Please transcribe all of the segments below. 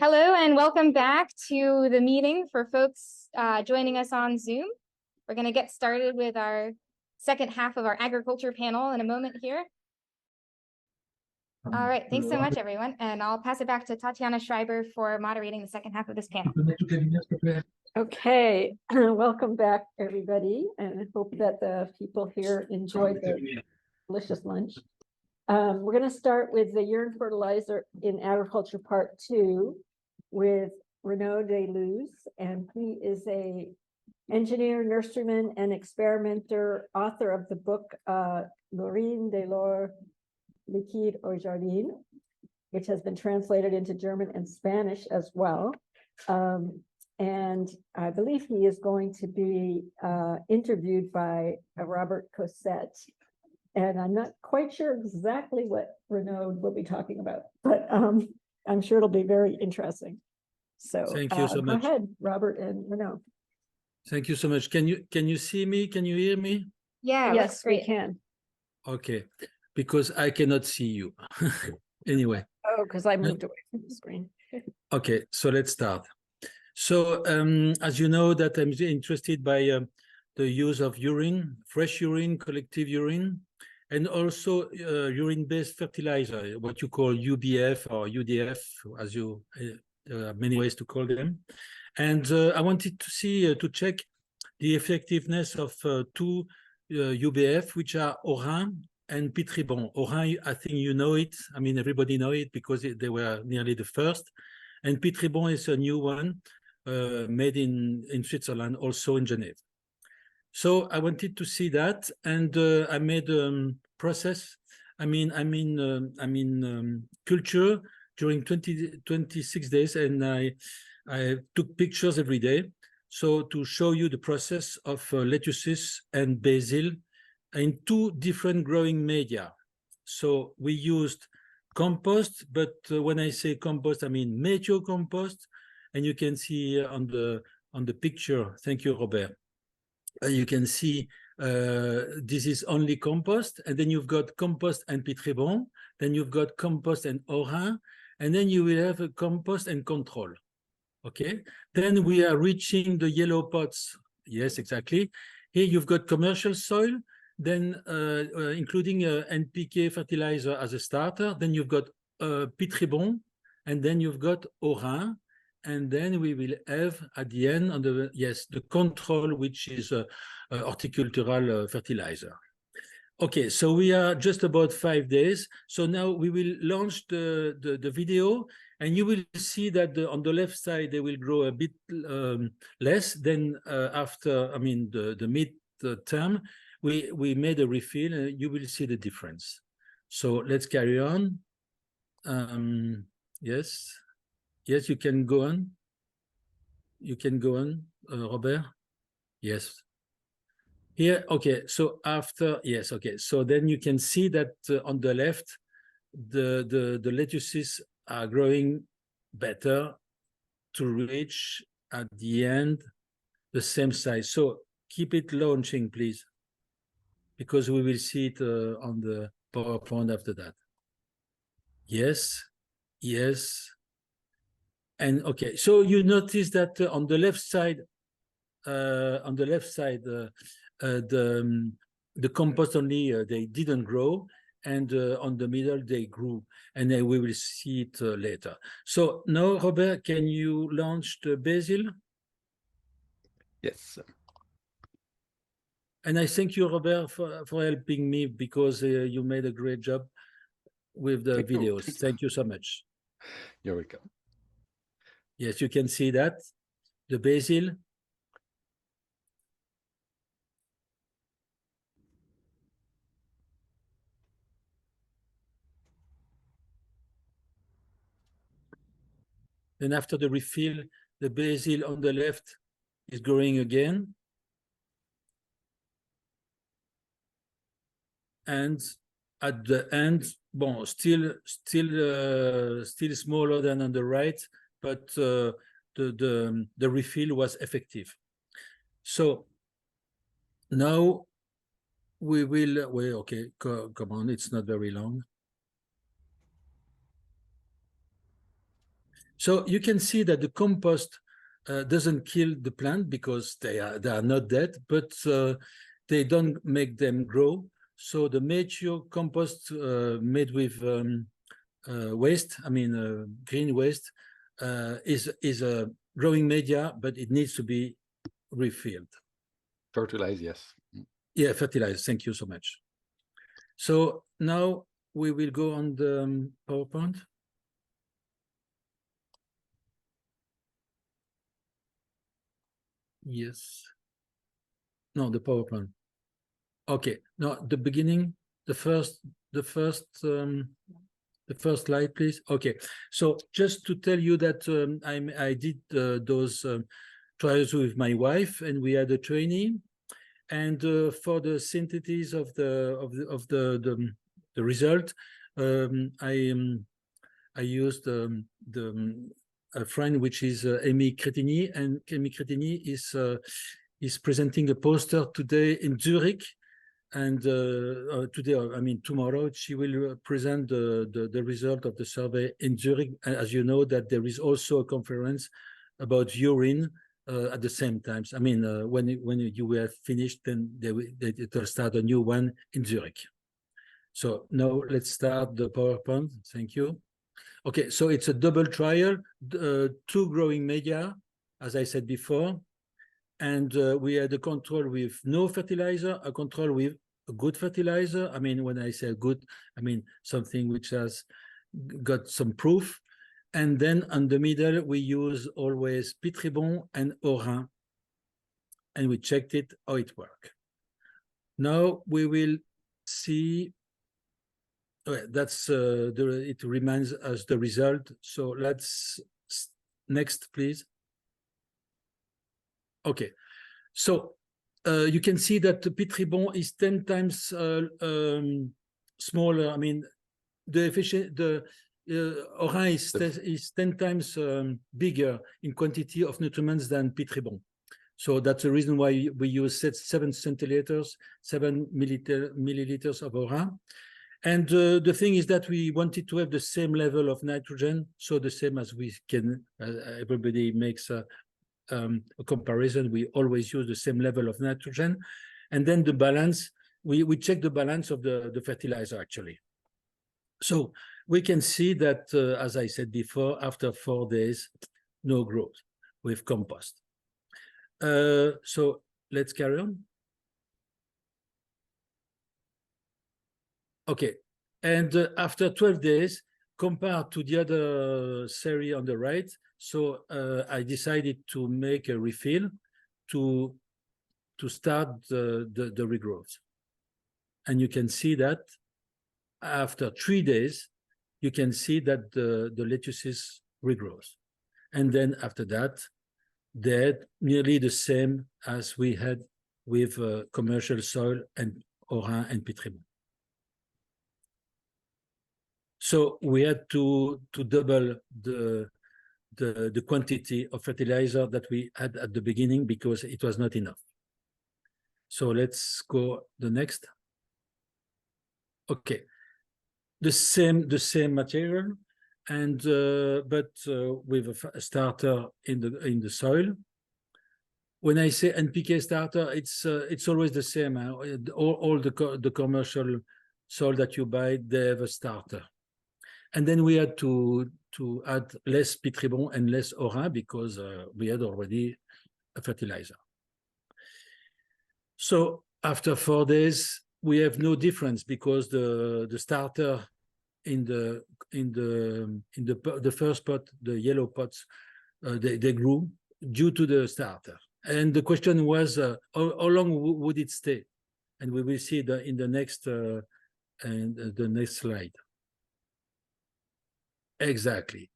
Hello and welcome back to the meeting for folks joining us on Zoom. We're going to get started with our second half of our agriculture panel in a moment here. All right, thanks so much, everyone. And I'll pass it back to Tatiana Schreiber for moderating the second half of this panel. Okay, welcome back, everybody. And I hope that the people here enjoyed their delicious lunch. We're going to start with the urine fertilizer in agriculture part 2 with Renaud de Looze, and he is a engineer, nurseryman, and experimenter, author of the book L'Urine de l'eau liquide au jardin, which has been translated into German and Spanish as well. And I believe he is going to be interviewed by Robert Cosette. And I'm not quite sure exactly what Renaud will be talking about, but I'm sure it'll be very interesting. So thank you so much. Go ahead, Robert and Renaud. Thank you so much. Can you see me? Can you hear me? Yeah, yes, we can. Okay, because I cannot see you. Anyway. Oh, because I moved away from the screen. Okay, so let's start. So as you know, that I'm interested by the use of urine, fresh urine, collective urine, and also urine-based fertilizer, what you call UBF or UDF, as you many ways to call them. And I wanted to see, to check the effectiveness of two UBF, which are Orin and Pitribon. Orin, I think you know it. I mean, everybody know it because they were nearly the first. And Pitribon is a new one made in Switzerland, also in Geneva. So I wanted to see that, and I made a process. Culture during 26 days, and I took pictures every day. So to show you the process of lettuces and basil in two different growing media. So we used compost, but when I say compost, I mean metro compost, and you can see on the picture. Thank you, Robert. You can see this is only compost, and then you've got compost and Pitribon, then you've got compost and Orin, and then you will have a compost and control. Okay, then we are reaching the yellow pots. Yes, exactly. Here you've got commercial soil, then including NPK fertilizer as a starter, then you've got Pitribon, and then you've got Orin. And then we will have at the end on the control, which is horticultural fertilizer. Okay, so we are just about 5 days. So now we will launch the video, and you will see that on the left side they will grow a bit less. Then after, I mean, the mid term, we made a refill, and you will see the difference. So let's carry on. Yes. Yes, you can go on. You can go on, Robert. Yes. Here, okay. So after, yes, okay. So then you can see that on the left, the lettuces are growing better to reach at the end the same size. So keep it launching, please, because we will see it on the PowerPoint after that. Yes, yes. And okay, so you notice that on the left side, the compost only they didn't grow, and on the middle they grew, and then we will see it later. So now, Robert, can you launch the basil? Yes. And I thank you, Robert, for helping me, because you made a great job with the videos. Thank you so much. You're welcome. Yes, you can see that, the basil. Then after the refill, the basil on the left is growing again. And at the end, bon, still smaller than on the right, but the refill was effective. So now we will wait. Okay, come on, it's not very long. So you can see that the compost doesn't kill the plant because they are not dead, but they don't make them grow. So the mature compost made with waste, I mean green waste, is a growing media, but it needs to be refilled. Fertilize, yes. Yeah, fertilizer. Thank you so much. So now we will go on the PowerPoint. Yes. No, the PowerPoint. Okay. No, the beginning, the first slide, please. Okay. So just to tell you that I did those trials with my wife, and we had a trainee. And for the synthesis of the result, I used a friend which is Amy Cretini, and Amy Cretini is presenting a poster today in Zurich, and today, I mean tomorrow, she will present the result of the survey in Zurich. As you know, that there is also a conference about urine at the same time. I mean, when you were finished, then it will start a new one in Zurich. So now let's start the PowerPoint. Thank you. Okay, so it's a double trial, 2 growing media, as I said before, and we had a control with no fertilizer, a control with a good fertilizer. I mean, when I say good, I mean something which has got some proof. And then on the middle, we use always Pitribon and Orin, and we checked it, how it worked. Now we will see. That's it reminds us the result. So let's next, please. Okay, so you can see that the Pitribon is 10 times smaller. I mean, the Orin is 10 times bigger in quantity of nutriments than Pitribon. So that's the reason why we use 7 centiliters, 7 milliliters of Orin. And the thing is that we wanted to have the same level of nitrogen, so the same as we can, everybody makes a comparison, we always use the same level of nitrogen. And then the balance, we check the balance of the fertilizer actually. So we can see that, as I said before, after 4 days, no growth with compost. So let's carry on. Okay, and after 12 days, compared to the other series on the right, so I decided to make a refill to start the regrowth. And you can see that after 3 days, you can see that the lettuces regrows. And then after that, they're nearly the same as we had with commercial soil and Orin and Pitribon. So we had to double the quantity of fertilizer that we had at the beginning because it was not enough. So let's go the next. Okay, the same material, and but with a starter in the soil. When I say NPK starter, it's always the same. All the commercial soil that you buy, they have a starter. And then we had to add less Pitribon and less Orin because we had already a fertilizer. So after 4 days, we have no difference because the starter in the first pot, the yellow pots, they grew due to the starter. And the question was, how long would it stay? And we will see in the next slide. Exactly.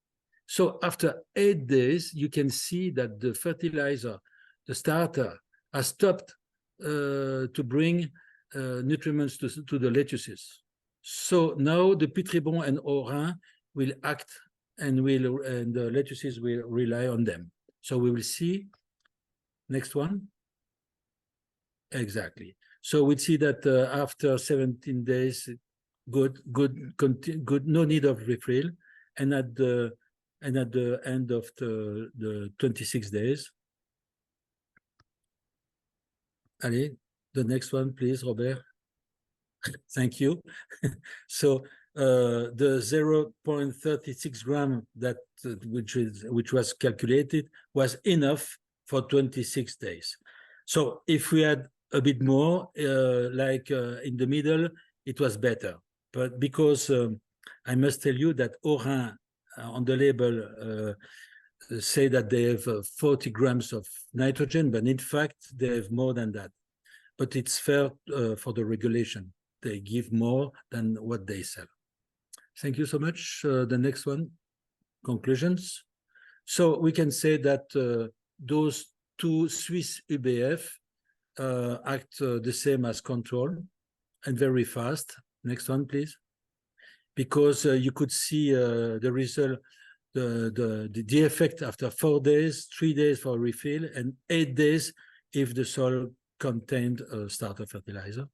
So after 8 days, you can see that the fertilizer, the starter, has stopped to bring nutriments to the lettuces. So now the Pitribon and Orin will act, and the lettuces will rely on them. So we will see. Next one. Exactly. So we see that after 17 days, good, no need of refill. And at the and at the end of the 26 days. Allez, the next one, please, Robert. Thank you. So the 0.36 gram that which was calculated was enough for 26 days. So if we had a bit more, in the middle, it was better. But because I must tell you that Orin on the label say that they have 40 grams of nitrogen, but in fact they have more than that. But it's fair for the regulation. They give more than what they sell. Thank you so much. The next one, conclusions. So we can say that those two Swiss UBF act the same as control and very fast. Next one, please. Because you could see the result, the effect after 4 days, 3 days for refill, and 8 days if the soil contained a starter fertilizer.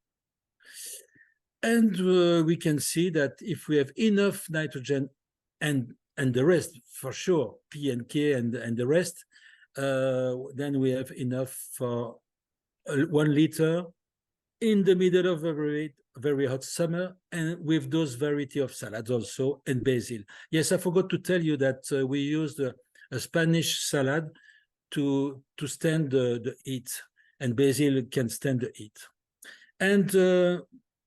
And we can see that if we have enough nitrogen and the rest, for sure, P and K and the rest, then we have enough for 1 liter in the middle of a very hot summer, and with those variety of salads also, and basil. Yes, I forgot to tell you that we used a Spanish salad to stand the heat, and basil can stand the heat. And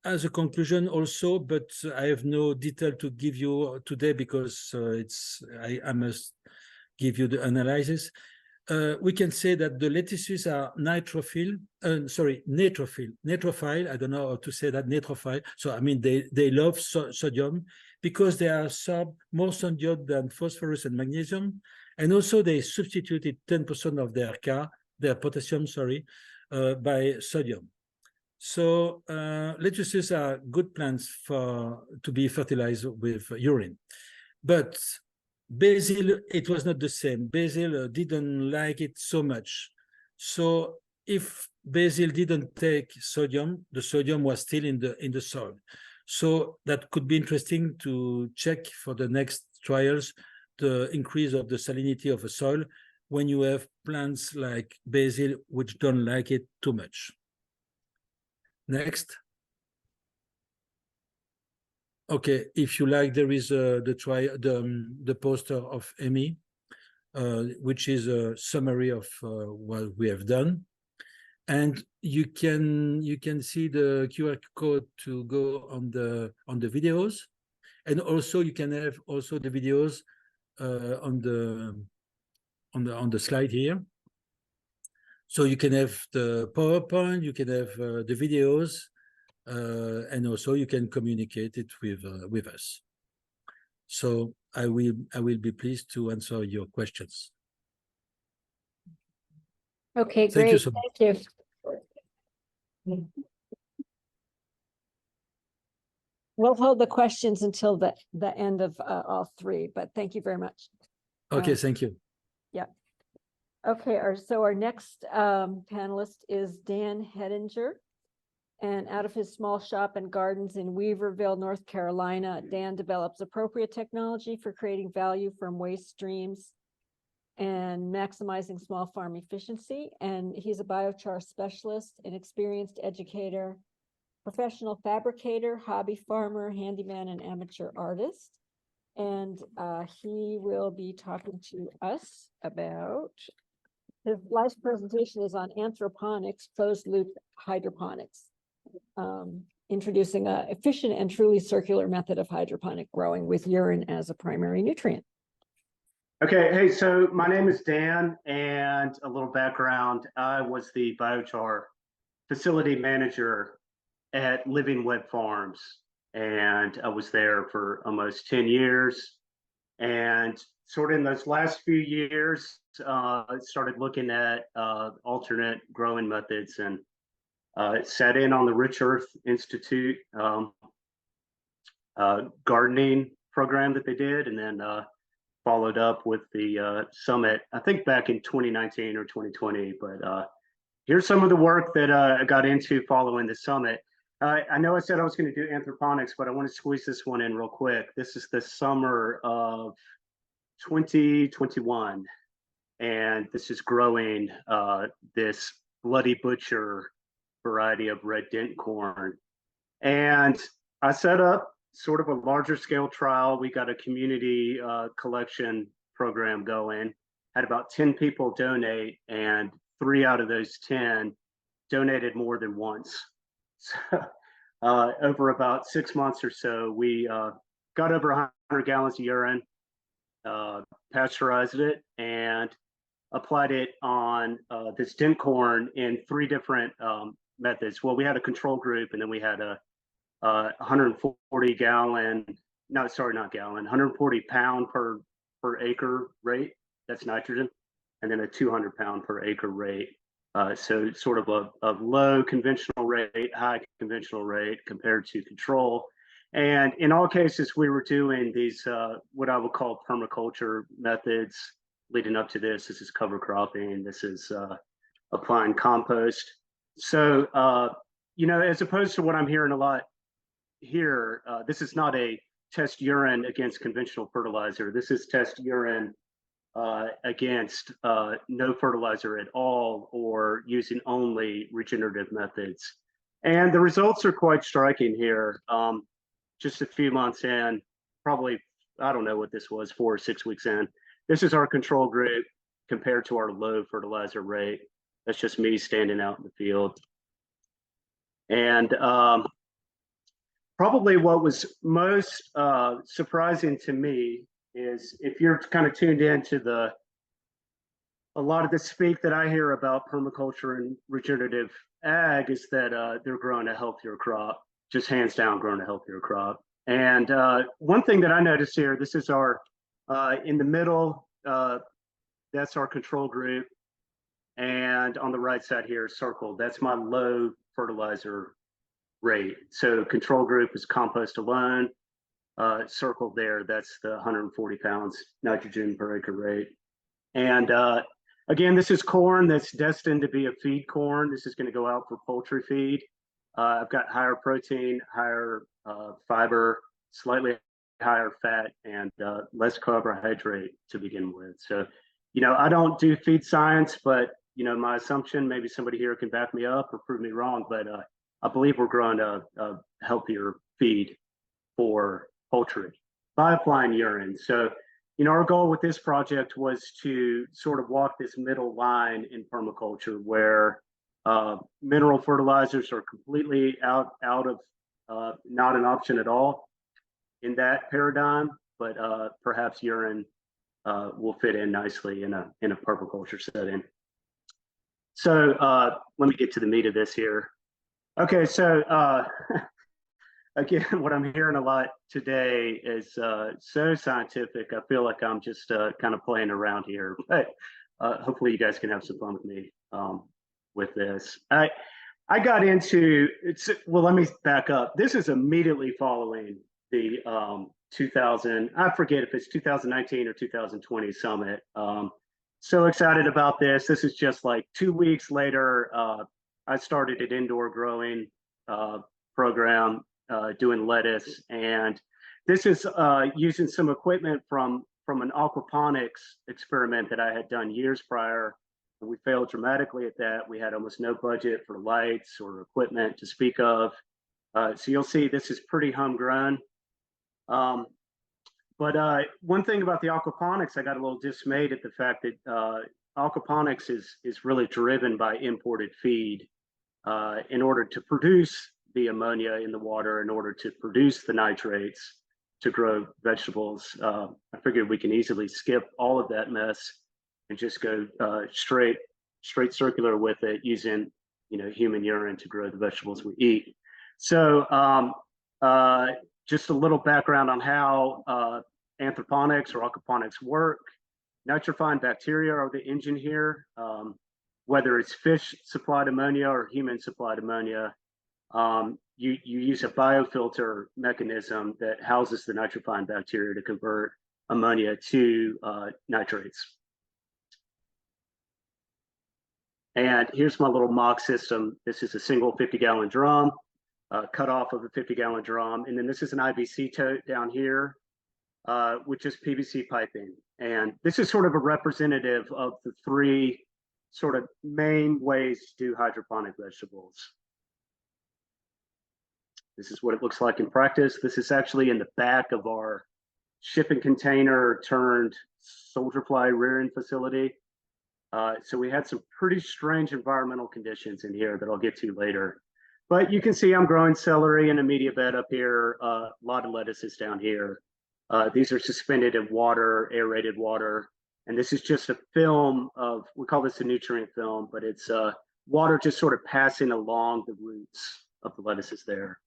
as a conclusion also, but I have no detail to give you today because I must give you the analysis. We can say that the lettuces are nitrophile. I don't know how to say that, nitrophile. So I mean they love sodium because they absorb more sodium than phosphorus and magnesium, and also they substituted 10% of their potassium, by sodium. So lettuces are good plants to be fertilized with urine. But basil, it was not the same. Basil didn't like it so much. So if basil didn't take sodium, the sodium was still in the soil. So that could be interesting to check for the next trials, the increase of the salinity of the soil when you have plants like basil which don't like it too much. Next. Okay, if you like, there is the poster of Amy, which is a summary of what we have done, and you can see the QR code to go on the videos, and also you can have also the videos on the slide here. So you can have the PowerPoint, you can have the videos, and also you can communicate it with us. So I will be pleased to answer your questions. Okay, Thank great. you so much. Thank you. We'll hold the questions until the end of all three, but thank you very much. Okay, thank you. Yeah. Okay, our next panelist is Dan Hettinger. And out of his small shop and gardens in Weaverville, North Carolina, Dan develops appropriate technology for creating value from waste streams and maximizing small farm efficiency. And he's a biochar specialist, an experienced educator, professional fabricator, hobby farmer, handyman, and amateur artist. And he will be talking to us about, his last presentation is on Anthroponics, closed loop hydroponics. Introducing an efficient and truly circular method of hydroponic growing with urine as a primary nutrient. Okay, hey, so my name is Dan, and a little background. I was the biochar facility manager at Living Web Farms, and I was there for almost 10 years. And sort of in those last few years, started looking at alternate growing methods, and sat in on the Rich Earth Institute gardening program that they did, and then followed up with the summit, I think back in 2019 or 2020. But here's some of the work that I got into following the summit. I know I said I was going to do anthroponics, but I want to squeeze this one in real quick. This is the summer of 2021. And this is growing this Bloody Butcher variety of red dent corn. And I set up sort of a larger scale trial. We got a community collection program going, had about 10 people donate, and 3 out of those 10 donated more than once. So over about 6 months or so, we got over 100 gallons of urine, pasteurized it, and applied it on this dent corn in 3 different methods. Well, we had a control group, and then we had a 140 gallon, no, sorry, not gallon, 140 pound per acre rate. That's nitrogen, and then a 200 pound per acre rate. So sort of a low conventional rate, high conventional rate compared to control. And in all cases, we were doing these, what I would call permaculture methods leading up to this. This is cover cropping. This is applying compost. So, you know, as opposed to what I'm hearing a lot here, this is not a test urine against conventional fertilizer. This is test urine against no fertilizer at all, or using only regenerative methods. And the results are quite striking here. Just a few months in, probably, I don't know what this was, 4 or 6 weeks in. This is our control group compared to our low fertilizer rate. That's just me standing out in the field. And probably what was most surprising to me is, if you're kind of tuned into a lot of the speak that I hear about permaculture and regenerative ag, is that they're growing a healthier crop, just hands down growing a healthier crop. And one thing that I noticed here, this is our, in the middle, that's our control group. And on the right side here, circled, that's my low fertilizer rate. So control group is compost alone. Circled there, that's the 140 pounds nitrogen per acre rate. And again, this is corn that's destined to be a feed corn. This is going to go out for poultry feed. I've got higher protein, higher fiber, slightly higher fat, and less carbohydrate to begin with. So, you know, I don't do feed science, but, you know, my assumption, maybe somebody here can back me up or prove me wrong, but I believe we're growing a healthier feed for poultry by applying urine. So, you know, our goal with this project was to sort of walk this middle line in permaculture, where mineral fertilizers are completely out of not an option at all in that paradigm, but perhaps urine will fit in nicely in a permaculture setting. So let me get to the meat of this here. Okay, so again, what I'm hearing a lot today is so scientific. I feel like I'm just kind of playing around here, but hopefully you guys can have some fun with me with this. I got into it's, well, let me back up. This is immediately following the 2000, I forget if it's 2019 or 2020 summit. So excited about this. This is just like 2 weeks later. I started an indoor growing program doing lettuce, and this is using some equipment from an aquaponics experiment that I had done years prior. And we failed dramatically at that. We had almost no budget for lights or equipment to speak of. So you'll see this is pretty homegrown. But one thing about the aquaponics, I got a little dismayed at the fact that aquaponics is really driven by imported feed in order to produce the ammonia in the water, in order to produce the nitrates to grow vegetables. I figured we can easily skip all of that mess and just go straight circular with it, using, you know, human urine to grow the vegetables we eat. So just a little background on how anthroponics or aquaponics work. Nitrifying bacteria are the engine here. Whether it's fish supplied ammonia or human supplied ammonia, you use a biofilter mechanism that houses the nitrifying bacteria to convert ammonia to nitrates. And here's my little mock system. This is a single 50-gallon drum, cut off of a 50-gallon drum. And then this is an IBC tote down here. with just PVC piping. And this is sort of a representative of the three sort of main ways to do hydroponic vegetables. This is what it looks like in practice. This is actually in the back of our shipping container turned soldier fly rearing facility. So we had some pretty strange environmental conditions in here that I'll get to later. But you can see I'm growing celery in a media bed up here, a lot of lettuces down here. These are suspended in water, aerated water. And this is just a film of, we call this a nutrient film, but it's water just sort of passing along the roots of the lettuces there.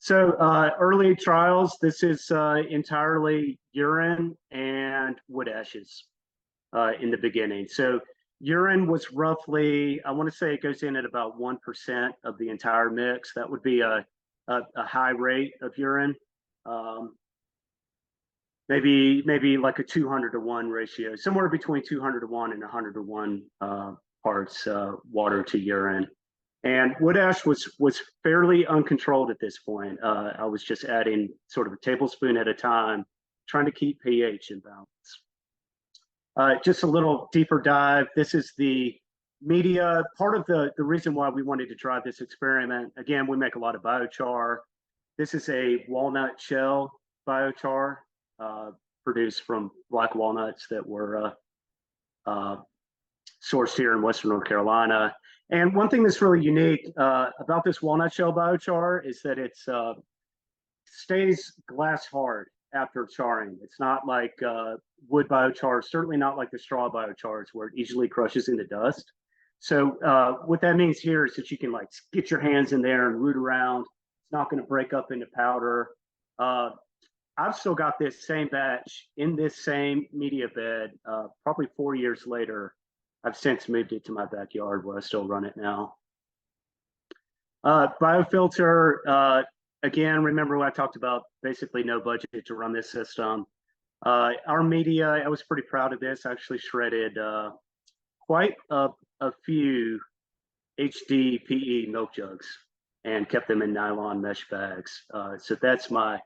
So early trials, this is entirely urine and wood ashes in the beginning. So urine was roughly, I want to say it goes in at about 1% of the entire mix. That would be a high rate of urine. Maybe like a 200-to-1 ratio, somewhere between 200-to-1 and 100-to-1 parts water to urine. And wood ash was fairly uncontrolled at this point. I was just adding sort of a tablespoon at a time, trying to keep pH in balance. Just a little deeper dive. This is the media. Part of the reason why we wanted to try this experiment, again, we make a lot of biochar. This is a walnut shell biochar produced from black walnuts that were sourced here in Western North Carolina. And one thing that's really unique about this walnut shell biochar is that it stays glass hard after charring. It's not like wood biochar, certainly not like the straw biochars where it easily crushes into dust. So what that means here is that you can like get your hands in there and root around. It's not going to break up into powder. I've still got this same batch in this same media bed, probably 4 years later. I've since moved it to my backyard where I still run it now. Biofilter, again, remember what I talked about, basically no budget to run this system. Our media, I was pretty proud of this. I actually shredded quite a few HDPE milk jugs and kept them in nylon mesh bags. So that's my,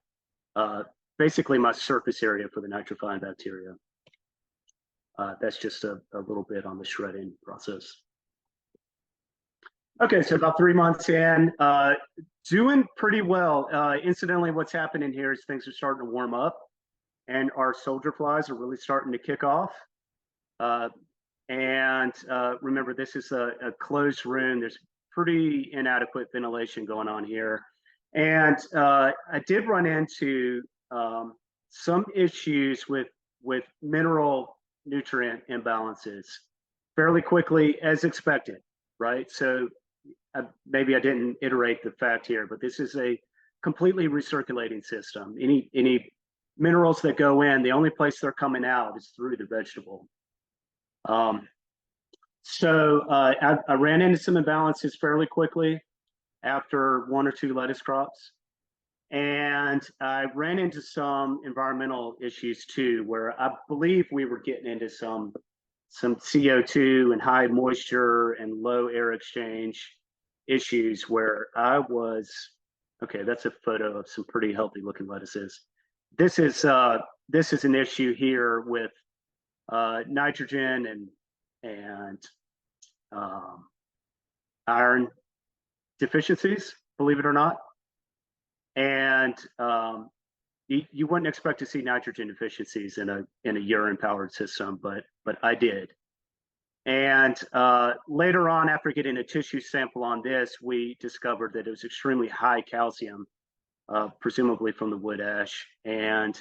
basically my surface area for the nitrifying bacteria. That's just a little bit on the shredding process. Okay, so about 3 months in, doing pretty well. Incidentally, what's happening here is things are starting to warm up and our soldier flies are really starting to kick off. Remember, this is a closed room. There's pretty inadequate ventilation going on here. And I did run into some issues with mineral nutrient imbalances fairly quickly, as expected, right? So maybe I didn't iterate the fact here, but this is a completely recirculating system. Any minerals that go in, the only place they're coming out is through the vegetable. I ran into some imbalances fairly quickly after 1 or 2 lettuce crops. And I ran into some environmental issues too, where I believe we were getting into some CO2 and high moisture and low air exchange issues where I was, okay, that's a photo of some pretty healthy looking lettuces. This is an issue here with nitrogen and iron deficiencies, believe it or not. And you wouldn't expect to see nitrogen deficiencies in a urine powered system, but I did. And later on, after getting a tissue sample on this, we discovered that it was extremely high calcium, presumably from the wood ash. And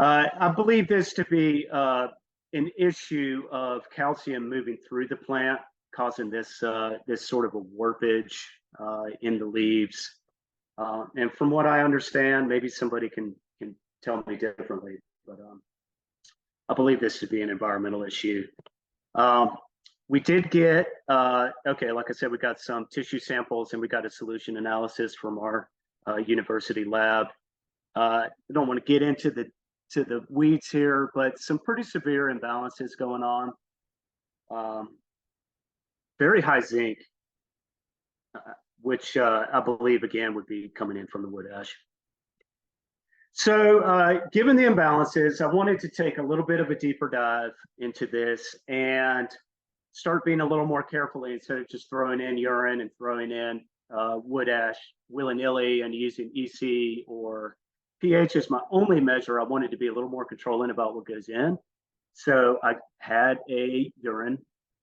I believe this to be an issue of calcium moving through the plant, causing this sort of a warpage in the leaves. And from what I understand, maybe somebody can tell me differently, but I believe this to be an environmental issue. We did get, okay, like I said, we got some tissue samples and we got a solution analysis from our university lab. I don't want to get into the weeds here, but some pretty severe imbalances going on. Very high zinc, which I believe, again, would be coming in from the wood ash. Given the imbalances, I wanted to take a little bit of a deeper dive into this and start being a little more carefully instead of just throwing in urine and throwing in wood ash willy-nilly and using EC or pH as my only measure. I wanted to be a little more controlling about what goes in. So I had a urine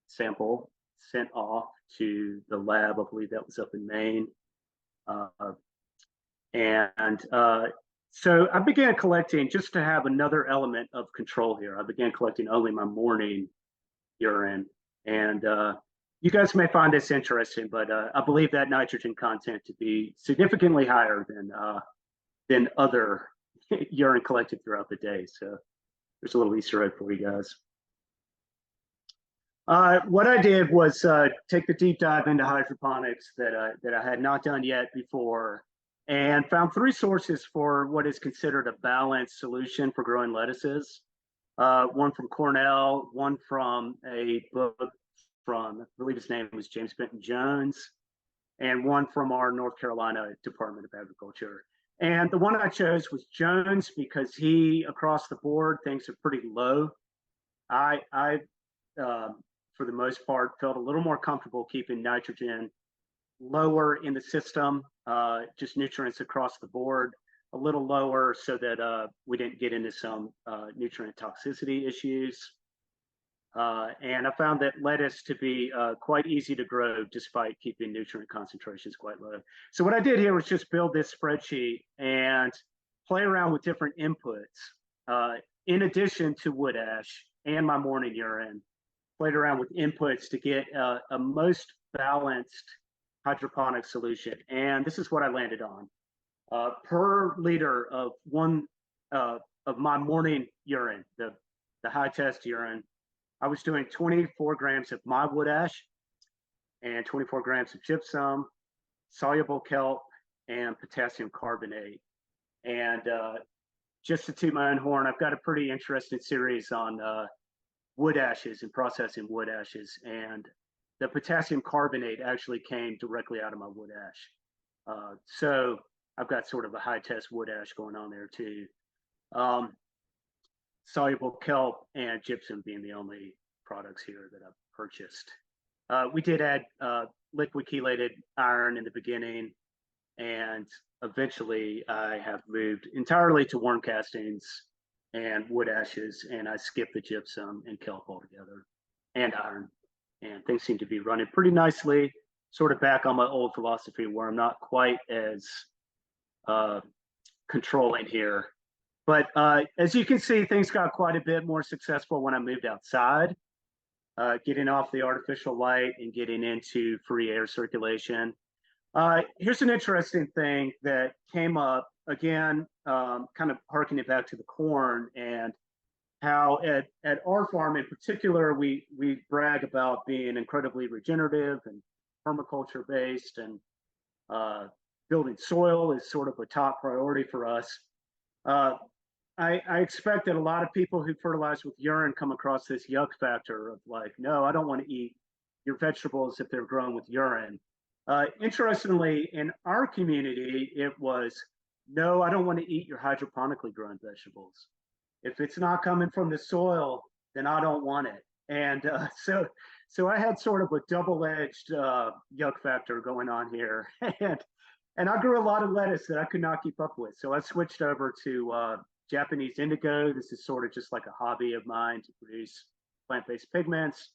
sample sent off to the lab. I believe that was up in Maine. So I began collecting just to have another element of control here. I began collecting only my morning urine. And you guys may find this interesting, but I believe that nitrogen content to be significantly higher than other urine collected throughout the day. So there's a little Easter egg for you guys. What I did was take the deep dive into hydroponics that I had not done yet before, and found 3 sources for what is considered a balanced solution for growing lettuces. One from Cornell, one from a book from, I believe his name was James Benton Jones, and one from our North Carolina Department of Agriculture. And the one I chose was Jones because he, across the board, thinks are pretty low. I for the most part, felt a little more comfortable keeping nitrogen lower in the system, just nutrients across the board, a little lower so that we didn't get into some nutrient toxicity issues. And I found that lettuce to be quite easy to grow despite keeping nutrient concentrations quite low. So what I did here was just build this spreadsheet and play around with different inputs. In addition to wood ash and my morning urine, played around with inputs to get a most balanced hydroponic solution. And this is what I landed on. Per liter of of my morning urine, the high test urine, I was doing 24 grams of my wood ash and 24 grams of gypsum, soluble kelp, and potassium carbonate. And just to toot my own horn, I've got a pretty interesting series on wood ashes and processing wood ashes. And the potassium carbonate actually came directly out of my wood ash. So I've got sort of a high test wood ash going on there too. Soluble kelp and gypsum being the only products here that I've purchased. We did add liquid chelated iron in the beginning, and eventually I have moved entirely to worm castings and wood ashes, and I skipped the gypsum and kelp altogether, and iron. And things seem to be running pretty nicely, sort of back on my old philosophy where I'm not quite as controlling here. But as you can see, things got quite a bit more successful when I moved outside, getting off the artificial light and getting into free air circulation. Here's an interesting thing that came up, again, kind of harkening back to the corn and how at our farm in particular, we brag about being incredibly regenerative and permaculture based, and building soil is sort of a top priority for us. I expect that a lot of people who fertilize with urine come across this yuck factor of like, no, I don't want to eat your vegetables if they're grown with urine. Interestingly, in our community, it was, no, I don't want to eat your hydroponically grown vegetables. If it's not coming from the soil, then I don't want it. And so I had sort of a double-edged yuck factor going on here. And I grew a lot of lettuce that I could not keep up with. So I switched over to Japanese indigo. This is sort of just like a hobby of mine to produce plant-based pigments.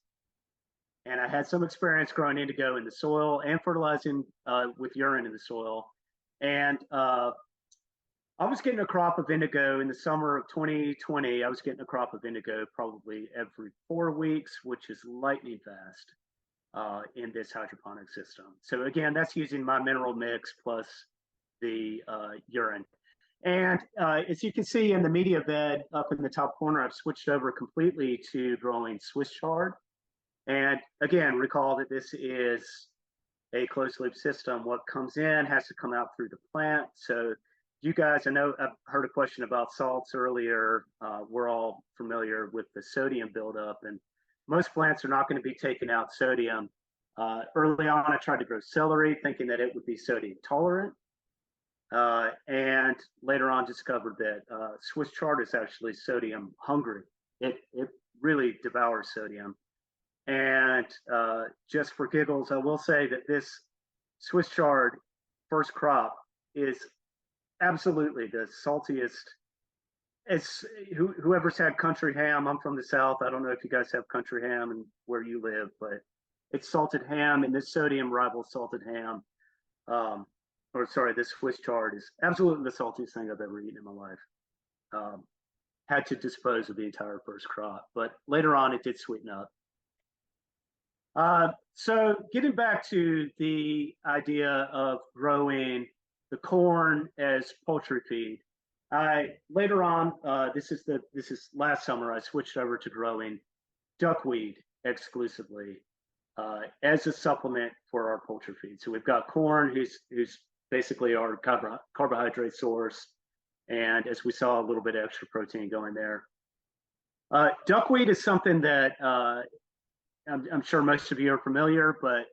And I had some experience growing indigo in the soil and fertilizing with urine in the soil. And I was getting a crop of indigo in the summer of 2020. I was getting a crop of indigo probably every 4 weeks, which is lightning fast in this hydroponic system. So again, that's using my mineral mix plus the urine. And as you can see in the media bed up in the top corner, I've switched over completely to growing Swiss chard. And again, recall that this is a closed loop system. What comes in has to come out through the plant. So you guys, I know I've heard a question about salts earlier. We're all familiar with the sodium buildup, and most plants are not going to be taking out sodium. Early on, I tried to grow celery thinking that it would be sodium tolerant. and later on discovered that Swiss chard is actually sodium hungry. It really devours sodium. And just for giggles, I will say that this Swiss chard first crop is absolutely the saltiest. It's whoever's had country ham. I'm from the South. I don't know if you guys have country ham and where you live, but it's salted ham, and this sodium rivals salted ham. Or sorry, this Swiss chard is absolutely the saltiest thing I've ever eaten in my life. Had to dispose of the entire first crop, but later on it did sweeten up. So getting back to the idea of growing the corn as poultry feed, later on, this is last summer, I switched over to growing duckweed exclusively as a supplement for our poultry feed. So we've got corn, who's basically our carbohydrate source, and as we saw, a little bit of extra protein going there. Duckweed is something that I'm sure most of you are familiar, but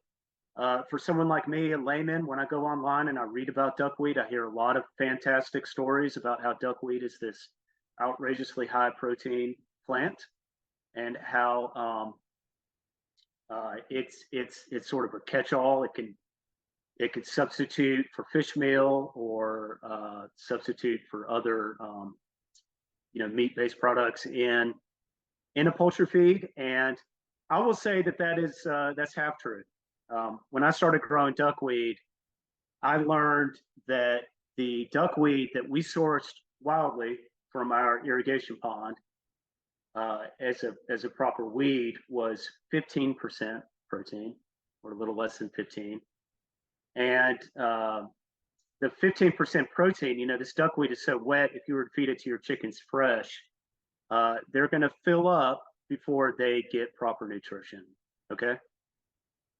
for someone like me, a layman, when I go online and I read about duckweed, I hear a lot of fantastic stories about how duckweed is this outrageously high protein plant, and how it's sort of a catch-all. It can substitute for fish meal or substitute for other meat-based products in a poultry feed. And I will say that that's half true. When I started growing duckweed, I learned that the duckweed that we sourced wildly from our irrigation pond as a proper weed was 15% protein, or a little less than 15. And the 15% protein, this duckweed is so wet, if you were to feed it to your chickens fresh, they're going to fill up before they get proper nutrition. Okay.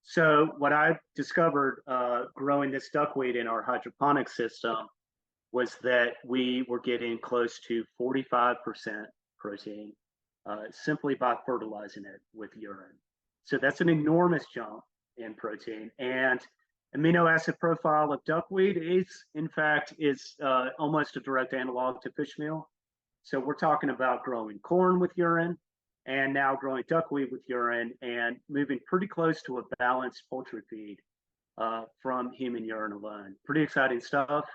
So what I discovered growing this duckweed in our hydroponics system was that we were getting close to 45% protein simply by fertilizing it with urine. So that's an enormous jump in protein. And amino acid profile of duckweed is almost a direct analog to fish meal. So we're talking about growing corn with urine, and now growing duckweed with urine, and moving pretty close to a balanced poultry feed from human urine alone. Pretty exciting stuff.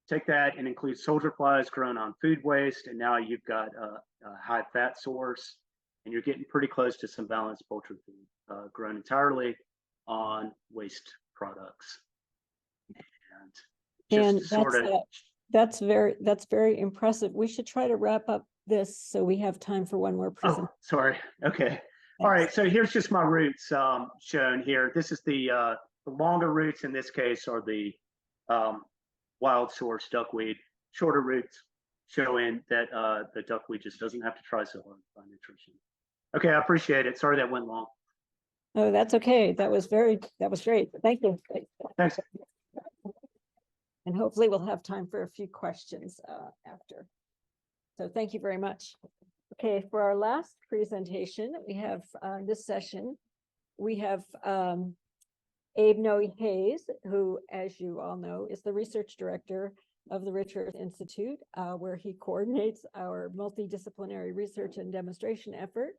Take that and include soldier flies grown on food waste, and now you've got a high fat source, and you're getting pretty close to some balanced poultry feed grown entirely on waste products. And that's very impressive. We should try to wrap up this so we have time for one more presentation. Oh, sorry. Okay. Thanks. All right. So here's just my roots shown here. This is the longer roots in this case are the wild source duckweed. Shorter roots showing that the duckweed just doesn't have to try so hard to find nutrition. Okay, I appreciate it. Sorry that went long. Oh, that's okay. That was great. Thank you. Thanks. And hopefully we'll have time for a few questions after. So thank you very much. Okay, for our last presentation, we have this session, we have Abe Noe-Hays, who, as you all know, is the research director of the Rich Earth Institute, where he coordinates our multidisciplinary research and demonstration effort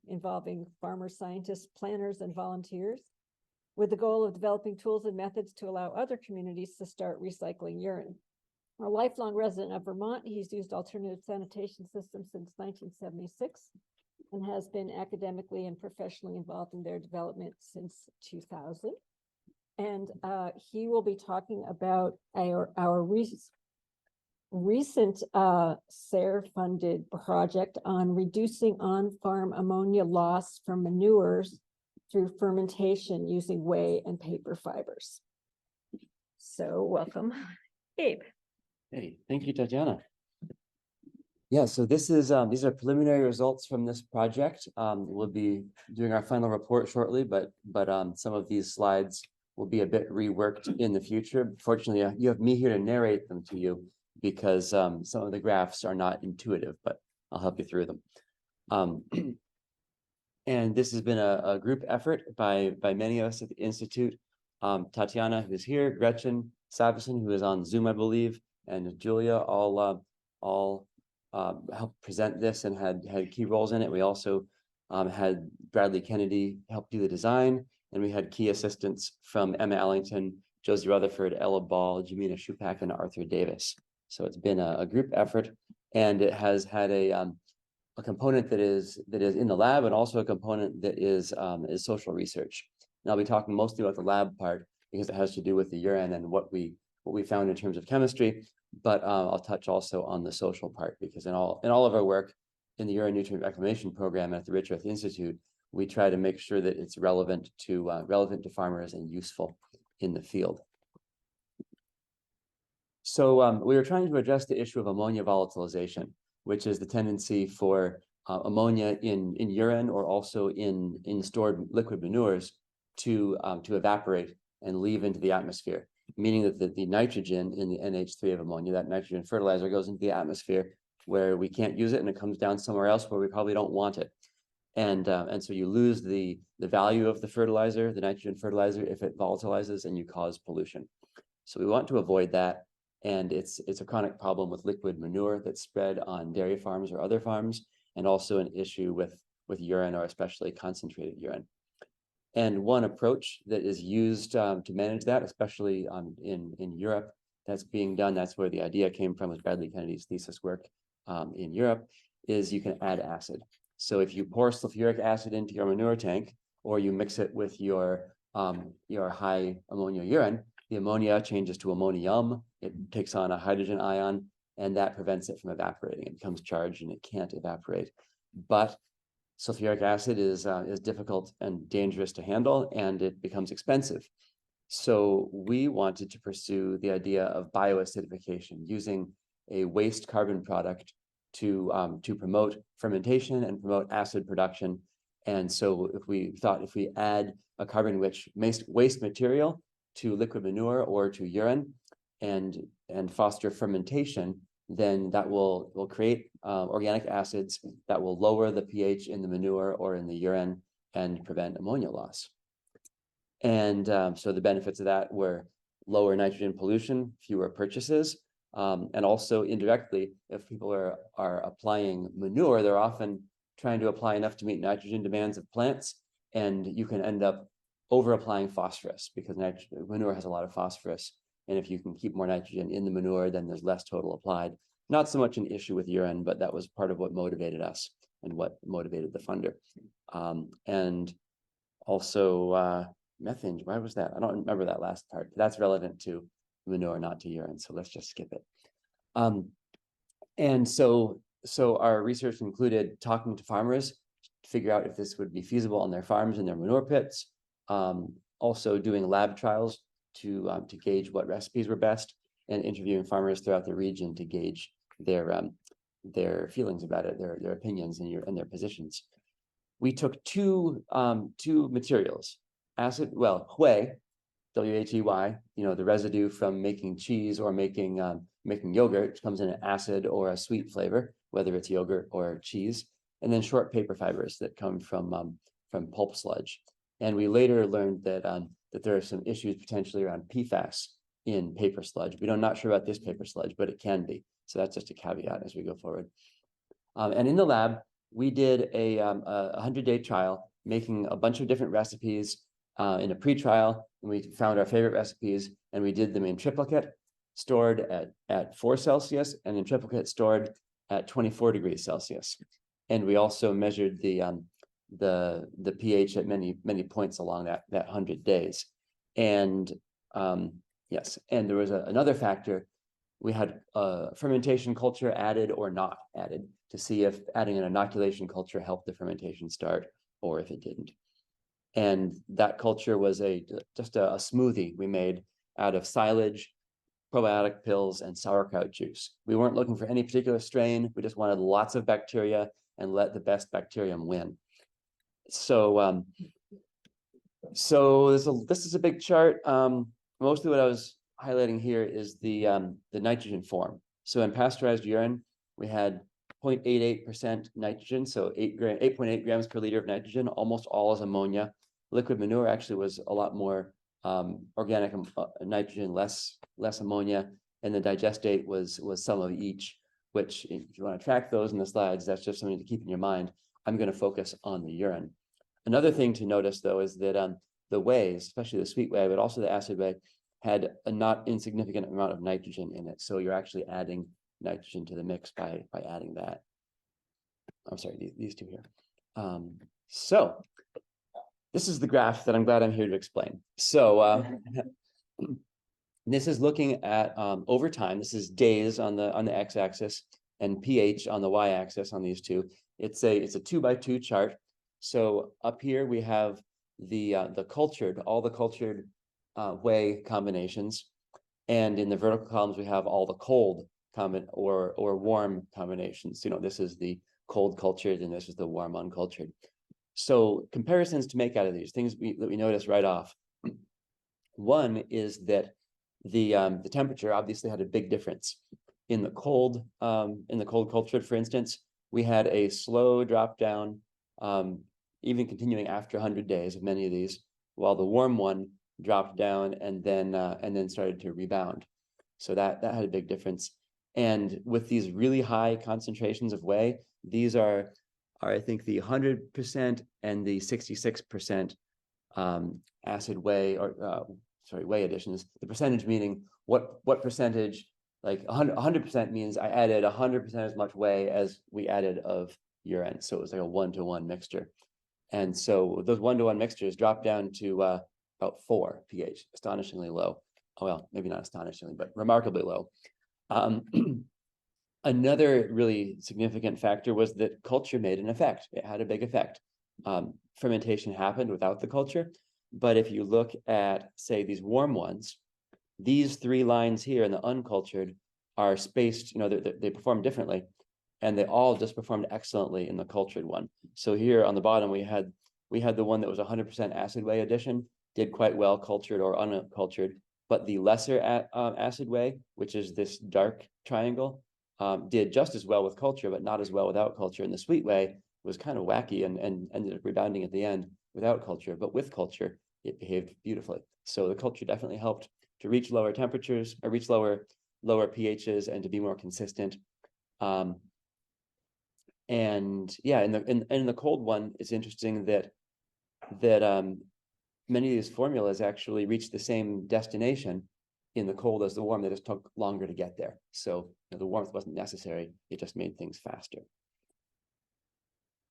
involving farmers, scientists, planners, and volunteers, with the goal of developing tools and methods to allow other communities to start recycling urine. A lifelong resident of Vermont, he's used alternative sanitation systems since 1976 and has been academically and professionally involved in their development since 2000. And he will be talking about our recent SARE-funded project on reducing on-farm ammonia loss from manures through fermentation using whey and paper fibers. So welcome, Abe. Hey, thank you, Tatiana. Yeah, so this is these are preliminary results from this project. We'll be doing our final report shortly, but some of these slides will be a bit reworked in the future. Fortunately, you have me here to narrate them to you because some of the graphs are not intuitive, but I'll help you through them. And this has been a group effort by many of us at the Institute. Tatiana, who's here, Gretchen, Savison, who is on Zoom, I believe, and Julia all helped present this and had key roles in it. We also had Bradley Kennedy help do the design, and we had key assistants from Emma Allington, Josie Rutherford, Ella Ball, Jamina Shupak, and Arthur Davis. So it's been a group effort, and it has had a component that is in the lab, and also a component that is social research. And I'll be talking mostly about the lab part because it has to do with the urine and what we found in terms of chemistry. But I'll touch also on the social part, because in all of our work in the urine nutrient reclamation program at the Rich Earth Institute, we try to make sure that it's relevant to farmers and useful in the field. So we were trying to address the issue of ammonia volatilization, which is the tendency for ammonia in urine or also in stored liquid manures to evaporate and leave into the atmosphere, meaning that the nitrogen in the NH3 of ammonia, that nitrogen fertilizer, goes into the atmosphere where we can't use it, and it comes down somewhere else where we probably don't want it. And so you lose the value of the fertilizer, the nitrogen fertilizer, if it volatilizes, and you cause pollution. So we want to avoid that. And it's a chronic problem with liquid manure that's spread on dairy farms or other farms, and also an issue with urine, or especially concentrated urine. And one approach that is used to manage that, especially in Europe, that's being done, that's where the idea came from, with Bradley Kennedy's thesis work in Europe, is you can add acid. So if you pour sulfuric acid into your manure tank, or you mix it with your high ammonia urine, the ammonia changes to ammonium, it takes on a hydrogen ion, and that prevents it from evaporating. It becomes charged and it can't evaporate. But sulfuric acid is difficult and dangerous to handle, and it becomes expensive. So we wanted to pursue the idea of bioacidification, using a waste carbon product to promote fermentation and promote acid production. And so if we add a carbon-rich waste material to liquid manure or to urine and foster fermentation, then that will create organic acids that will lower the pH in the manure or in the urine and prevent ammonia loss. And so the benefits of that were lower nitrogen pollution, fewer purchases, and also indirectly, if people are applying manure, they're often trying to apply enough to meet nitrogen demands of plants, and you can end up over applying phosphorus, because manure has a lot of phosphorus. And if you can keep more nitrogen in the manure, then there's less total applied. Not so much an issue with urine, but that was part of what motivated us and what motivated the funder. And also methane, why was that? I don't remember that last part. That's relevant to manure, not to urine. So let's just skip it. And so our research included talking to farmers to figure out if this would be feasible on their farms and their manure pits. Also doing lab trials to gauge what recipes were best, and interviewing farmers throughout the region to gauge their feelings about it, their opinions and their positions. We took two materials, Whey, W-H-E-Y, the residue from making cheese or making yogurt, which comes in an acid or a sweet flavor, whether it's yogurt or cheese, and then short paper fibers that come from pulp sludge. And we later learned that there are some issues potentially around PFAS in paper sludge. We're not sure about this paper sludge, but it can be. So that's just a caveat as we go forward. And in the lab, we did a 100-day trial, making a bunch of different recipes in a pre-trial, and we found our favorite recipes, and we did them in triplicate, stored at 4 Celsius, and in triplicate stored at 24 degrees Celsius. And we also measured the pH at many points along that 100 days. And yes, and there was another factor. We had a fermentation culture added or not added to see if adding an inoculation culture helped the fermentation start or if it didn't. And that culture was just a smoothie we made out of silage, probiotic pills, and sauerkraut juice. We weren't looking for any particular strain. We just wanted lots of bacteria and let the best bacterium win. So this is a big chart. Mostly what I was highlighting here is the nitrogen form. So in pasteurized urine, we had 0.88% nitrogen, so 8.8 grams per liter of nitrogen. Almost all is ammonia. Liquid manure actually was a lot more organic nitrogen, less ammonia, and the digestate was some of each, which if you want to track those in the slides, that's just something to keep in your mind. I'm going to focus on the urine. Another thing to notice, though, is that the wheys, especially the sweet whey, but also the acid whey, had a not insignificant amount of nitrogen in it. So you're actually adding nitrogen to the mix by adding that. I'm sorry, these two here. So this is the graph that I'm glad I'm here to explain. So this is looking at over time. This is days on the x-axis and pH on the y-axis on these two. It's a 2x2 chart. So up here we have all the cultured whey combinations, and in the vertical columns we have all the cold or warm combinations. You know, this is the cold cultured and this is the warm uncultured. So comparisons to make out of these things that we notice right off. One is that the temperature obviously had a big difference. In the cold cultured, for instance, we had a slow drop down, even continuing after 100 days of many of these, while the warm one dropped down and then started to rebound. So that had a big difference. And with these really high concentrations of whey, these are I think the 100% and the 66% acid whey whey additions. The percentage meaning what percentage, like 100% means I added 100% as much whey as we added of urine. So it was like a 1-to-1 mixture. And so those 1-to-1 mixtures dropped down to about 4 pH, astonishingly low. Oh, well, maybe not astonishingly, but remarkably low. Another really significant factor was that culture made an effect. It had a big effect. Fermentation happened without the culture, but if you look at, say, these warm ones, these 3 lines here in the uncultured are spaced, you know, they perform differently, and they all just performed excellently in the cultured one. So here on the bottom, we had the one that was 100% acid whey addition, did quite well cultured or uncultured, but the lesser acid whey, which is this dark triangle, did just as well with culture, but not as well without culture. And the sweet whey was kind of wacky and ended up rebounding at the end without culture, but with culture, it behaved beautifully. So the culture definitely helped to reach lower temperatures, or reach lower pHs, and to be more consistent. And yeah, in the cold one, it's interesting that many of these formulas actually reach the same destination in the cold as the warm. They just took longer to get there. So the warmth wasn't necessary. It just made things faster.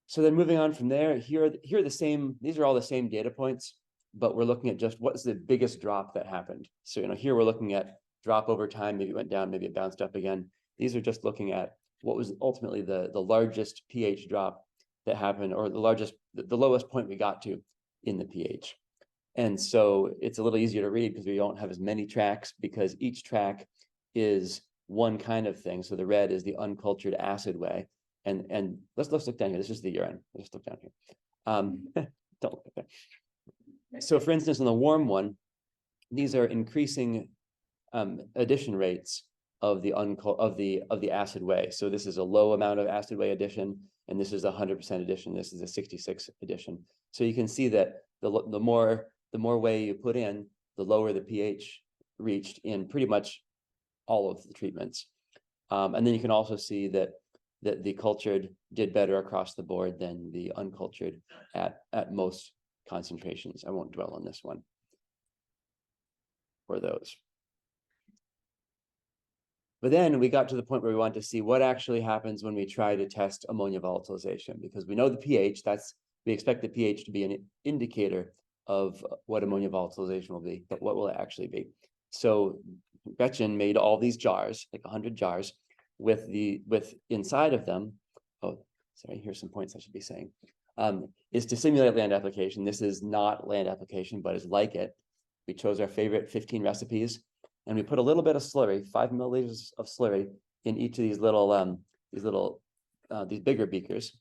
So then moving on from there, here are the same, these are all the same data points, but we're looking at just what's the biggest drop that happened. So, you know, here we're looking at drop over time, maybe it went down, maybe it bounced up again. These are just looking at what was ultimately the largest pH drop that happened, or the lowest point we got to in the pH. And so it's a little easier to read because we don't have as many tracks, because each track is one kind of thing. So the red is the uncultured acid whey. And let's look down here. This is the urine. Let's look down here. Don't look there. So for instance, in the warm one, these are increasing addition rates of the acid whey. So this is a low amount of acid whey addition, and this is 100% addition. This is a 66 addition. So you can see that the more whey you put in, the lower the pH reached in pretty much all of the treatments. And then you can also see that the cultured did better across the board than the uncultured at most concentrations. I won't dwell on this one or those. But then we got to the point where we wanted to see what actually happens when we try to test ammonia volatilization, because we know the pH, we expect the pH to be an indicator of what ammonia volatilization will be, but what will it actually be? So Gretchen made all these jars, like 100 jars, with inside of them, oh, sorry, here's some points I should be saying, is to simulate land application. This is not land application, but is like it. We chose our favorite 15 recipes, and we put a little bit of slurry, 5 milliliters of slurry, in each of these these bigger beakers.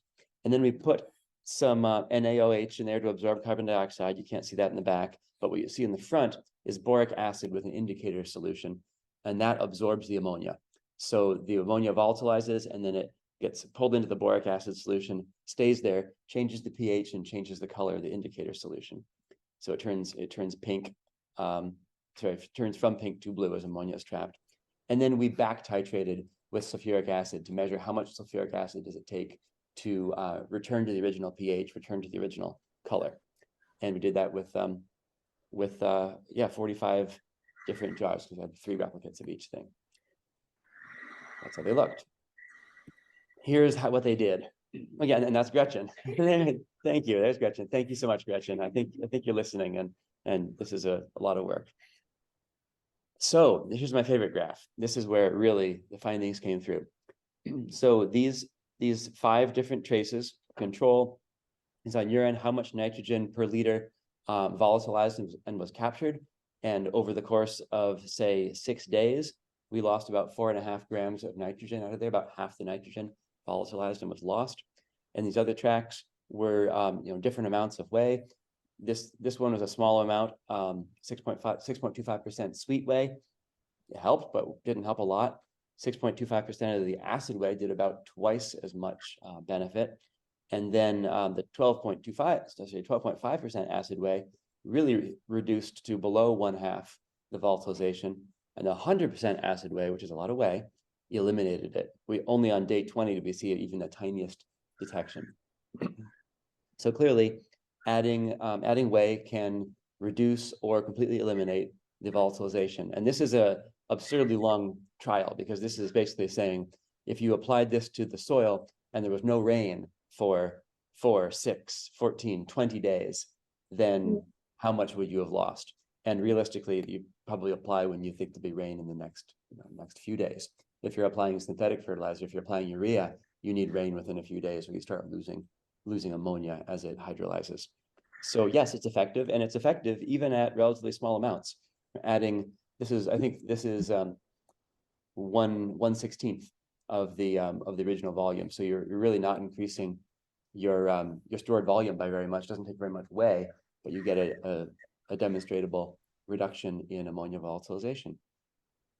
And then we put some NaOH in there to absorb carbon dioxide. You can't see that in the back, but what you see in the front is boric acid with an indicator solution, and that absorbs the ammonia. So the ammonia volatilizes, and then it gets pulled into the boric acid solution, stays there, changes the pH, and changes the color of the indicator solution. So it turns pink turns from pink to blue as ammonia is trapped. And then we back titrated with sulfuric acid to measure how much sulfuric acid does it take to return to the original pH, return to the original color. And we did that with 45 different jars, because we had 3 replicates of each thing. That's how they looked. Here's what they did. Again, and that's Gretchen. Thank you. There's Gretchen. Thank you so much, Gretchen. I think you're listening, and this is a lot of work. So here's my favorite graph. This is where really the findings came through. So these 5 different traces, control is on urine, how much nitrogen per liter volatilized and was captured. And over the course of, say, 6 days, we lost about 4.5 grams of nitrogen out of there, about half the nitrogen volatilized and was lost. And these other tracks were different amounts of whey. This one was a small amount, 6.25% sweet whey. It helped, but didn't help a lot. 6.25% of the acid whey did about twice as much benefit. And then the 12.5% acid whey really reduced to below 1/2 the volatilization. And the 100% acid whey, which is a lot of whey, eliminated it. We only on day 20 did we see even the tiniest detection. So clearly, adding whey can reduce or completely eliminate the volatilization. And this is a absurdly long trial, because this is basically saying if you applied this to the soil and there was no rain for 4, 6, 14, 20 days, then how much would you have lost? And realistically, you probably apply when you think there'll be rain in the next few days. If you're applying synthetic fertilizer, if you're applying urea, you need rain within a few days, or you start losing ammonia as it hydrolyzes. So yes, it's effective, and it's effective even at relatively small amounts. Adding, I think this is 1/16 of the original volume. So you're really not increasing your stored volume by very much. It doesn't take very much whey, but you get a demonstrable reduction in ammonia volatilization.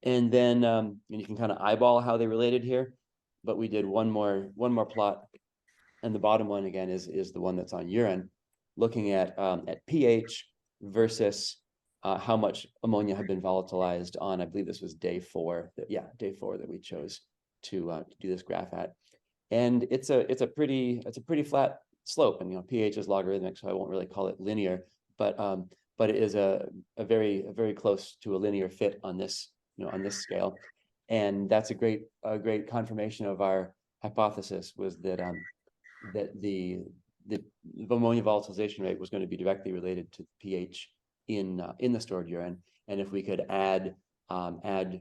And then you can kind of eyeball how they related here, but we did one more plot, and the bottom one again is the one that's on urine, looking at pH versus how much ammonia had been volatilized on, I believe this was day 4. Day 4 that we chose to do this graph at, and it's a pretty flat slope, and pH is logarithmic, so I won't really call it linear, but it is a very close to a linear fit on this on this scale, and that's a great confirmation of our hypothesis, was that the ammonia volatilization rate was going to be directly related to pH in the stored urine, and if we could add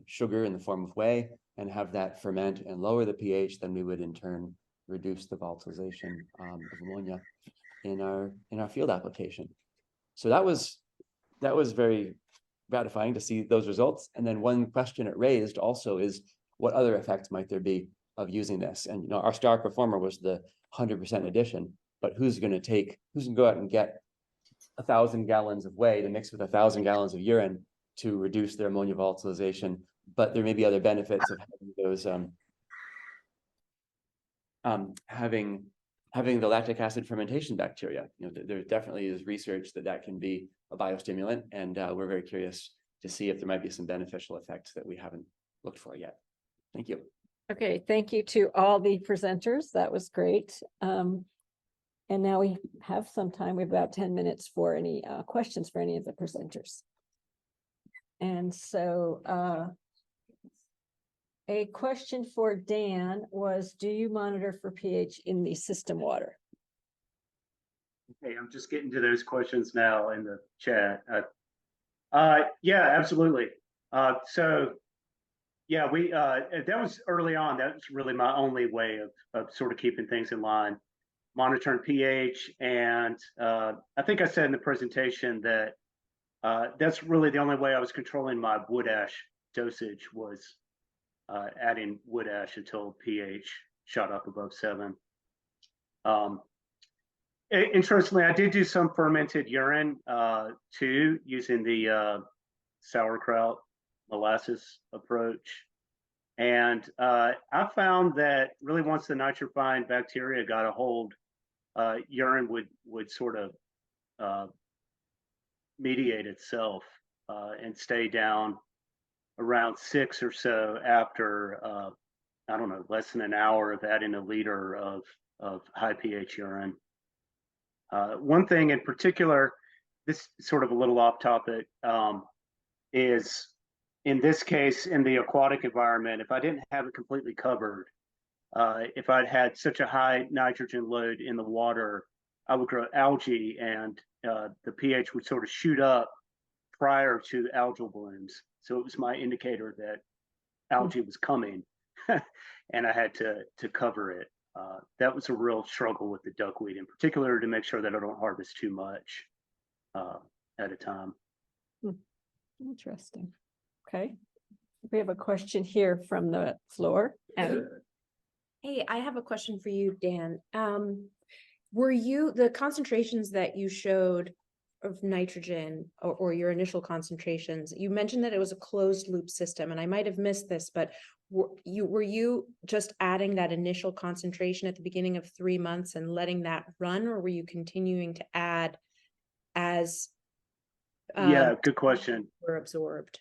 sugar in the form of whey and have that ferment and lower the pH, then we would in turn reduce the volatilization of ammonia in our field application. So that was very gratifying to see those results. And then one question it raised also is, what other effects might there be of using this? And our star performer was the 100% addition, but who's going to go out and get 1,000 gallons of whey to mix with 1,000 gallons of urine to reduce their ammonia volatilization? But there may be other benefits of having those having the lactic acid fermentation bacteria. There definitely is research that can be a biostimulant, and we're very curious to see if there might be some beneficial effects that we haven't looked for yet. Thank you. Okay, thank you to all the presenters. That was great. And now we have some time. We have about 10 minutes for any questions for any of the presenters. And so a question for Dan was, do you monitor for pH in the system water? Okay, I'm just getting to those questions now in the chat. Yeah, absolutely. So yeah, we that was early on. That was really my only way of sort of keeping things in line, monitoring pH. And I think I said in the presentation that that's really the only way I was controlling my wood ash dosage, was adding wood ash until pH shot up above 7. Interestingly, I did do some fermented urine too, using the sauerkraut molasses approach. And I found that really once the nitrifying bacteria got a hold, urine would sort of mediate itself. and stay down around 6 or so after, I don't know, less than an hour of adding a liter of high pH urine. One thing in particular, this is sort of a little off topic, is in this case, in the aquatic environment, if I didn't have it completely covered, if I'd had such a high nitrogen load in the water, I would grow algae and the pH would sort of shoot up prior to algal blooms. So it was my indicator that algae was coming and I had to cover it. That was a real struggle with the duckweed in particular, to make sure that I don't harvest too much at a time. Interesting. Okay. We have a question here from the floor. Abby? Hey, I have a question for you, Dan. Were you, the concentrations that you showed of nitrogen or your initial concentrations, you mentioned that it was a closed loop system, and I might have missed this, but were you just adding that initial concentration at the beginning of 3 months and letting that run, or were you continuing to add as Yeah, good question. were absorbed?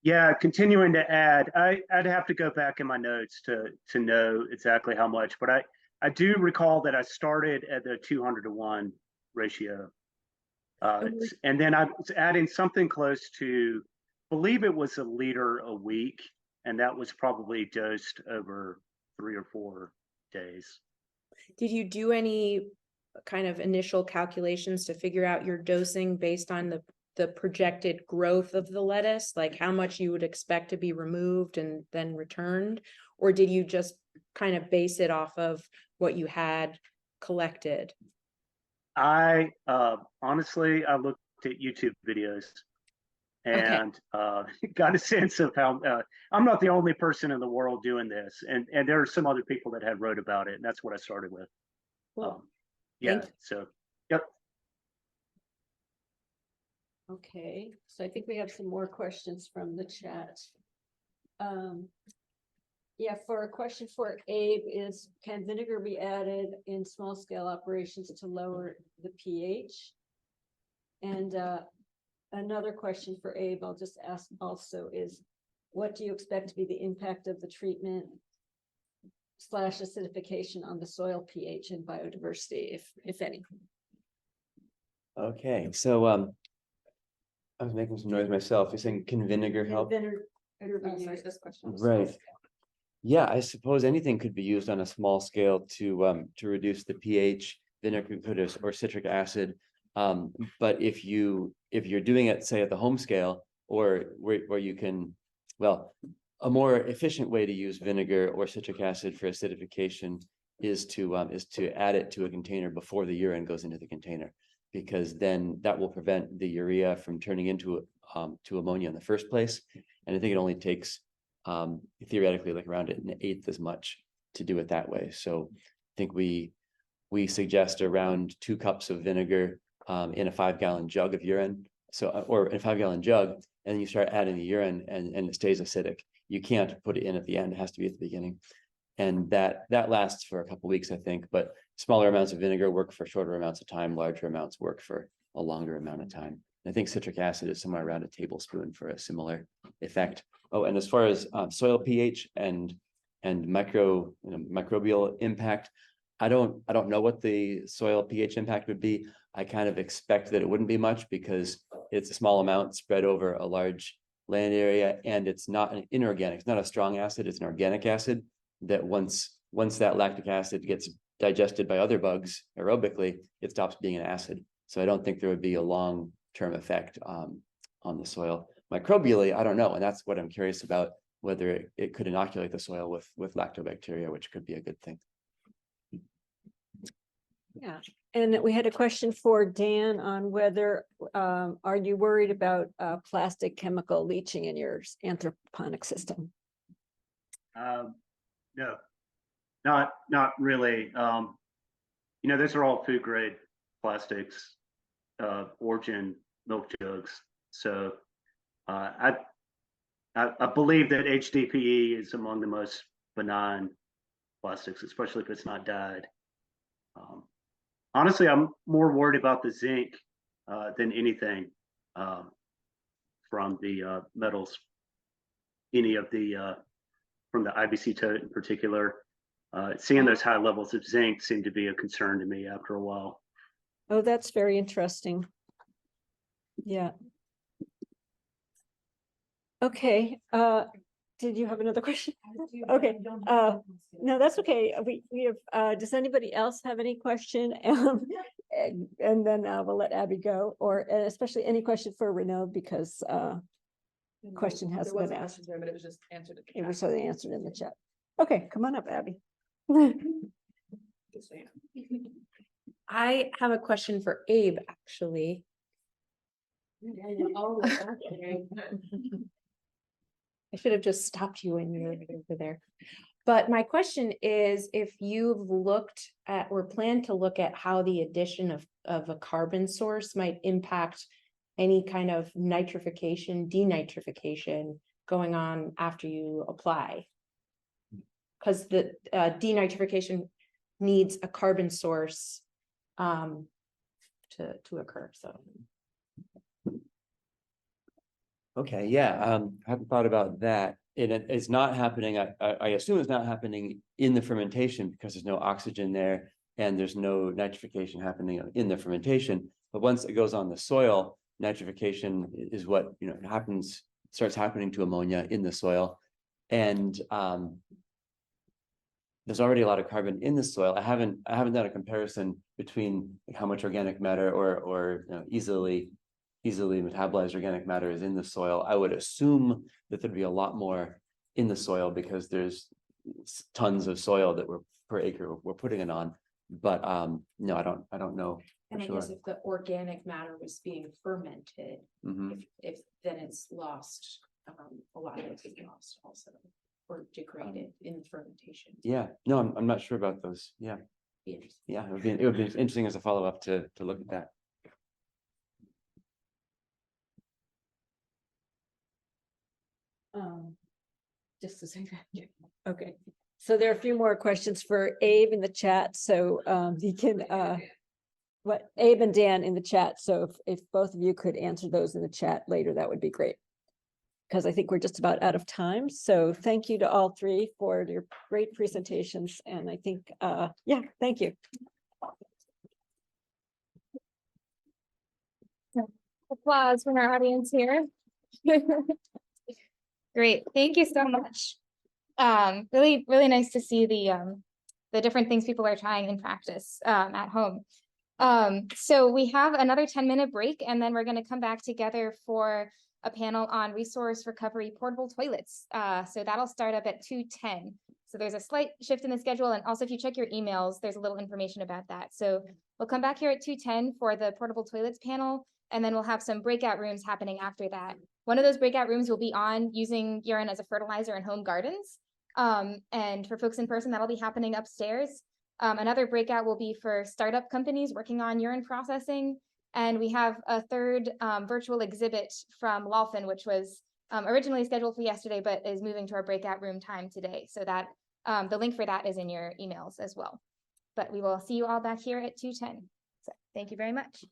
Yeah, continuing to add. I'd have to go back in my notes to know exactly how much, but I do recall that I started at the 200-to-1 ratio. And then I was adding something close to, I believe it was a liter a week, and that was probably dosed over 3 or 4 days. Did you do any kind of initial calculations to figure out your dosing based on the projected growth of the lettuce, like how much you would expect to be removed and then returned? Or did you just kind of base it off of what you had collected? I honestly, I looked at YouTube videos and got a sense of how I'm not the only person in the world doing this, and there are some other people that had wrote about it, and that's what I started with. Cool. Yeah, Thank you. so yep. Okay, so I think we have some more questions from the chat. Yeah, for a question for Abe is, can vinegar be added in small scale operations to lower the pH? And another question for Abe, I'll just ask also, is what do you expect to be the impact of the treatment / acidification on the soil pH and biodiversity, if any? Okay, so I was making some noise myself. You're saying, can vinegar help? Vinegar be used- this question. Right. Yeah, I suppose anything could be used on a small scale to reduce the pH, vinegar could or citric acid. But if you're doing it, say, at the home scale, or where you can, well, a more efficient way to use vinegar or citric acid for acidification is to add it to a container before the urine goes into the container, because then that will prevent the urea from turning into to ammonia in the first place. And I think it only takes theoretically like around 1/8 as much to do it that way. So I think we suggest around 2 cups of vinegar in a 5-gallon jug of urine. So, or in a 5-gallon jug, and then you start adding the urine and it stays acidic. You can't put it in at the end, it has to be at the beginning. And that lasts for a couple of weeks, I think, but smaller amounts of vinegar work for shorter amounts of time, larger amounts work for a longer amount of time. And I think citric acid is somewhere around a tablespoon for a similar effect. Oh, and as far as soil pH and microbial impact, I don't know what the soil pH impact would be. I kind of expect that it wouldn't be much because it's a small amount spread over a large land area, and it's not an inorganic, it's not a strong acid, it's an organic acid that once that lactic acid gets digested by other bugs aerobically, it stops being an acid. So I don't think there would be a long-term effect on the soil. Microbially, I don't know, and that's what I'm curious about, whether it could inoculate the soil with lactobacteria, which could be a good thing. Yeah, and we had a question for Dan on whether, are you worried about plastic chemical leaching in your anthroponic system? No, not really. Those are all food grade plastics, origin milk jugs. So I believe that HDPE is among the most benign plastics, especially if it's not dyed. Honestly, I'm more worried about the zinc than anything. from the metals, any of the from the IBC tote in particular. Seeing those high levels of zinc seemed to be a concern to me after a while. Oh, that's very interesting. Yeah. Okay, did you have another question? Okay, no, that's okay. We have, does anybody else have any question? And then we'll let Abby go, or especially any question for Renaud, because question hasn't been asked. But it was just answered. It was already answered in the chat. Okay, come on up, Abby. I have a question for Abe, actually. I should have just stopped you when you were over there. But my question is, if you've looked at or plan to look at how the addition of a carbon source might impact any kind of nitrification, denitrification going on after you apply. Because the denitrification needs a carbon source to occur, so. Okay, yeah, I haven't thought about that. It's not happening, I assume it's not happening in the fermentation because there's no oxygen there and there's no nitrification happening in the fermentation. But once it goes on the soil, nitrification is what, you know, starts happening to ammonia in the soil. And there's already a lot of carbon in the soil. I haven't done a comparison between how much organic matter or you know, easily metabolized organic matter is in the soil. I would assume that there'd be a lot more in the soil because there's tons of soil that per acre we're putting it on. But no, I don't know. And I guess if the organic matter was being fermented, if then it's lost, a lot of it is lost also, or degraded in the fermentation. Yeah, no, I'm not sure about those. Yeah, Be interesting. yeah, it would be interesting as a follow-up to look at that. Just a second. Okay, so there are a few more questions for Abe in the chat, so he can Abe and Dan in the chat. So if both of you could answer those in the chat later, that would be great. Because I think we're just about out of time. So thank you to all three for your great presentations. And I think, yeah, thank you. Applause from our audience here. Great, thank you so much. Really, really nice to see the different things people are trying in practice at home. So we have another 10-minute break, and then we're going to come back together for a panel on resource recovery portable toilets. So that'll start up at 2:10. So there's a slight shift in the schedule, and also if you check your emails, there's a little information about that. So we'll come back here at 2:10 for the portable toilets panel, and then we'll have some breakout rooms happening after that. One of those breakout rooms will be on using urine as a fertilizer in home gardens. And for folks in person, that'll be happening upstairs. Another breakout will be for startup companies working on urine processing. And we have a third virtual exhibit from Lawfin, which was originally scheduled for yesterday, but is moving to our breakout room time today. So that the link for that is in your emails as well. But we will see you all back here at 2:10. So thank you very much.